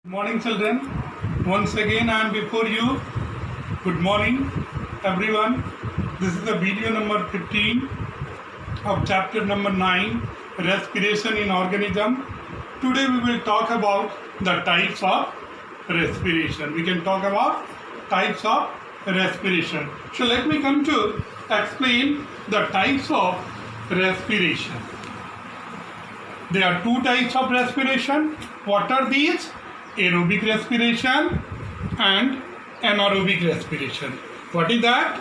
Good morning, children. Once again, I am before you. Good morning, everyone. This is the video number 15 of chapter number 9, Respiration in Organism. Today, we will talk about the types of respiration. We can talk about types of respiration. So, let me come to explain the types of respiration. There are two types of respiration. What are these? Aerobic respiration and anaerobic respiration. What is that?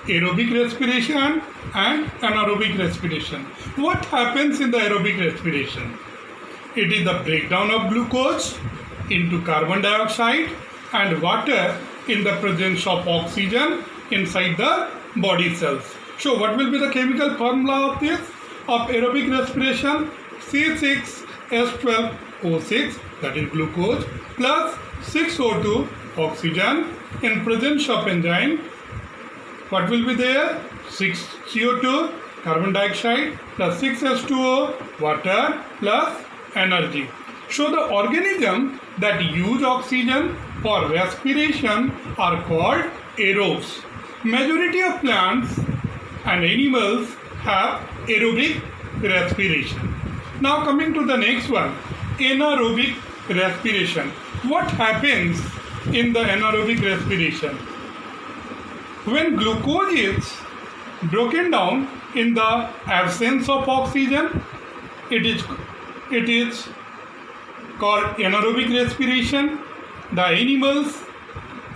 Aerobic respiration and anaerobic respiration. What happens in the aerobic respiration? It is the breakdown of glucose into carbon dioxide and water in the presence of oxygen inside the body cells. So what will be the chemical formula of this? Of aerobic respiration? C6H12O6, that is glucose, plus 6O2 oxygen in presence of enzyme. What will be there? 6CO2 carbon dioxide plus 6H2O water plus energy. So the organisms that use oxygen for respiration are called aerobes. Majority of plants and animals have aerobic respiration. Now coming to the next one, anaerobic respiration. What happens in the anaerobic respiration? When glucose is broken down in the absence of oxygen, it is called anaerobic respiration. The animals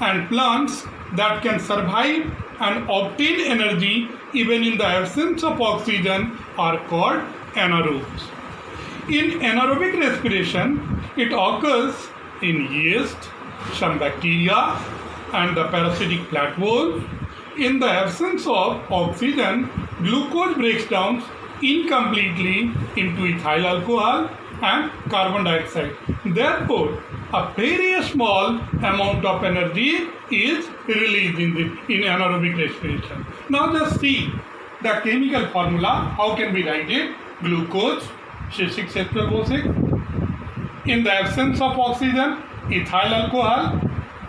and plants that can survive and obtain energy even in the absence of oxygen are called anaerobes. In anaerobic respiration, it occurs in yeast, some bacteria, and the parasitic flatworms. In the absence of oxygen, glucose breaks down incompletely into ethyl alcohol and carbon dioxide. Therefore, a very small amount of energy is released in anaerobic respiration. Now just see the chemical formula. How can we write it? Glucose, C6H12O6. In the absence of oxygen, ethyl alcohol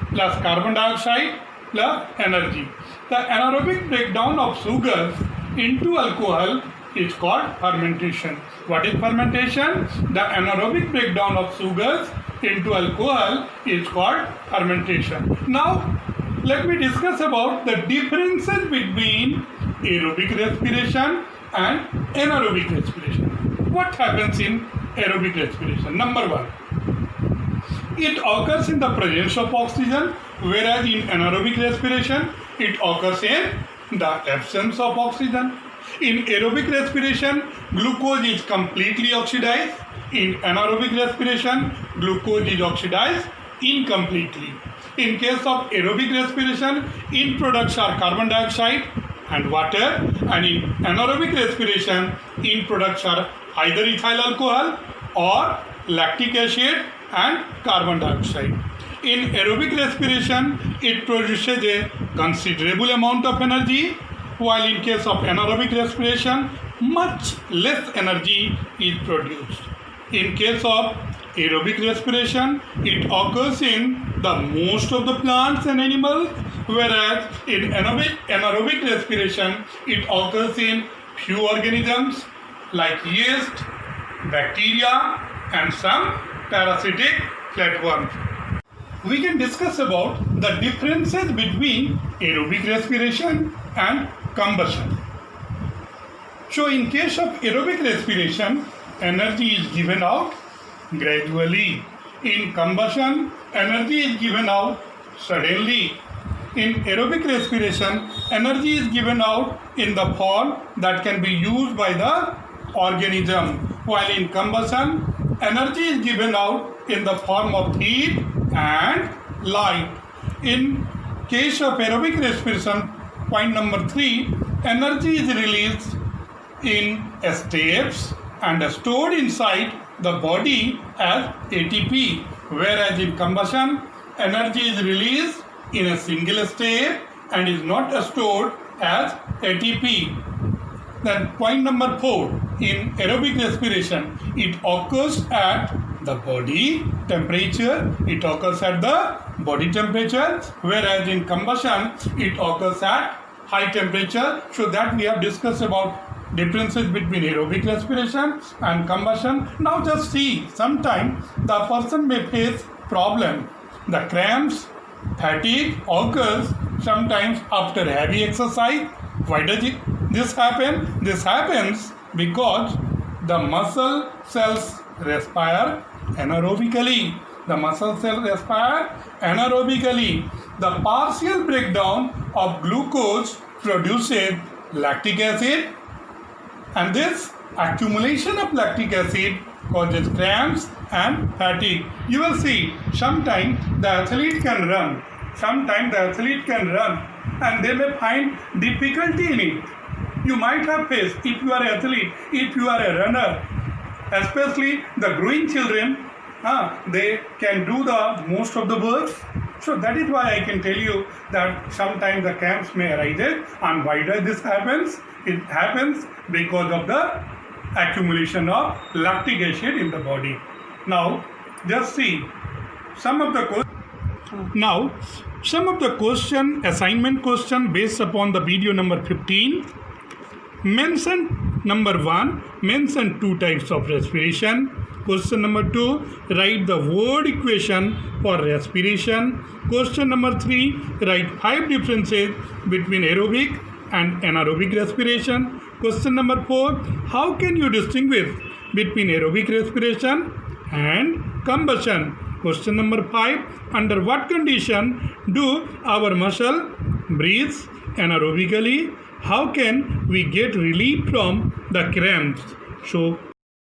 plus carbon dioxide plus energy. The anaerobic breakdown of sugars into alcohol is called fermentation. What is fermentation? The anaerobic breakdown of sugars into alcohol is called fermentation. Now, let me discuss about the differences between aerobic respiration and anaerobic respiration. What happens in aerobic respiration? Number one, it occurs in the presence of oxygen, whereas in anaerobic respiration, it occurs in the absence of oxygen. In aerobic respiration, glucose is completely oxidized. In anaerobic respiration, glucose is oxidized incompletely. In case of aerobic respiration, in products are carbon dioxide and water, and in anaerobic respiration, in products are either ethyl alcohol or lactic acid and carbon dioxide. In aerobic respiration, it produces a considerable amount of energy, while in case of anaerobic respiration, much less energy is produced. In case of aerobic respiration, it occurs in the most of the plants and animals, whereas in anaerobic respiration, it occurs in few organisms like yeast, bacteria, and some parasitic flatworms. We can discuss about the differences between aerobic respiration and combustion. So in case of aerobic respiration, energy is given out gradually. In combustion, energy is given out suddenly. In aerobic respiration, energy is given out in the form that can be used by the organism, while in combustion, energy is given out in the form of heat and light. In case of aerobic respiration, point number 3, energy is released in steps and stored inside the body as ATP, whereas in combustion, energy is released in a single step and is not stored as ATP. Then point number 4, in aerobic respiration, it occurs at the body temperature. It occurs at the body temperature, whereas in combustion it occurs at high temperature. So that we have discussed about differences between aerobic respiration and combustion. Now just see, sometimes the person may face problem. The cramps, fatigue occurs sometimes after heavy exercise. Why does this happen? This happens because the muscle cells respire anaerobically. The muscle cells respire anaerobically. The partial breakdown of glucose produces lactic acid, and this accumulation of lactic acid causes cramps and fatigue. You will see, sometimes the athlete can run, and they may find difficulty in it. You might have faced, if you are an athlete, if you are a runner, especially the growing children, they can do the most of the work. So that is why I can tell you that sometimes the cramps may arise. And why does this happens? It happens because of the accumulation of lactic acid in the body. Now, just see some of the assignment question based upon the video number 15. Mention number 1, mention 2 types of respiration. Question number 2, write the word equation for respiration. Question number 3, write 5 differences between aerobic and anaerobic respiration. Question number 4, how can you distinguish between aerobic respiration and combustion? Question number 5, under what condition do our muscle breathe anaerobically? How can we get relief from the cramps? So